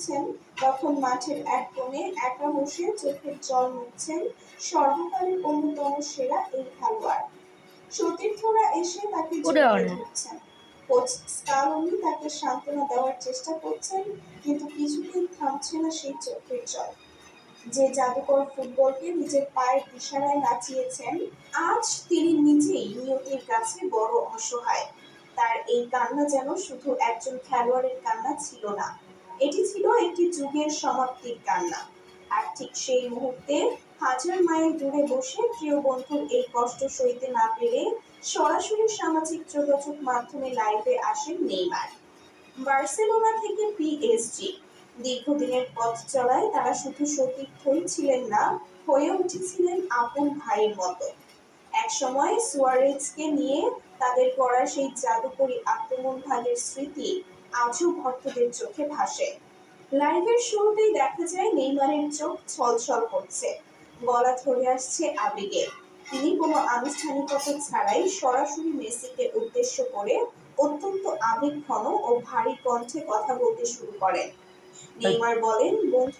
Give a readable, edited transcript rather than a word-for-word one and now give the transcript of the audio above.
ফিরছেন তখন মাঠের এক কোণে একা বসে চোখের জল মুছছেন সর্বকালের অন্যতম সেরা এই খেলোয়াড়। সতীর্থরা এসে তাকে জড়িয়ে ধরছেন, কোচ স্কালোনি তাকে সান্ত্বনা দেওয়ার চেষ্টা করছেন, কিন্তু কিছুতেই থামছে না সেই চোখের জল। যে জাদুকর ফুটবলকে নিজের পায়ের ইশারায় নাচিয়েছেন, আজ তিনি নিজেই নিয়তির কাছে বড় অসহায়। তার এই কান্না যেন শুধু একজন খেলোয়াড়ের কান্না ছিল না, এটি ছিল একটি যুগের সমাপ্তির কান্না। আর ঠিক সেই মুহূর্তে হাজার মাইল দূরে বসে প্রিয় বন্ধুর এই কষ্ট সইতে না পেরে সরাসরি সামাজিক যোগাযোগ মাধ্যমে লাইভে আসেন নেইমার। বার্সেলোনা থেকে পিএসজি দীর্ঘদিনের পথ চলায় তারা শুধু সতীর্থই ছিলেন না, হয়ে উঠেছিলেন আপন ভাইয়ের মতো। একসময় সুয়ারেজকে নিয়ে তাদের করা সেই জাদুকরী আক্রমণ ভাগের স্মৃতি আজও ভক্তদের চোখে ভাসে। লাইভের শুরুতেই দেখা যায় নেইমারের চোখ ছলছল করছে, গলা ধরে আসছে আবেগে। তিনি কোনো আনুষ্ঠানিকতা ছাড়াই সরাসরি মেসিকে উদ্দেশ্য করে অত্যন্ত আবেগঘন ও ভারী কণ্ঠে কথা বলতে শুরু করেন। নেইমার বলেন, বন্ধু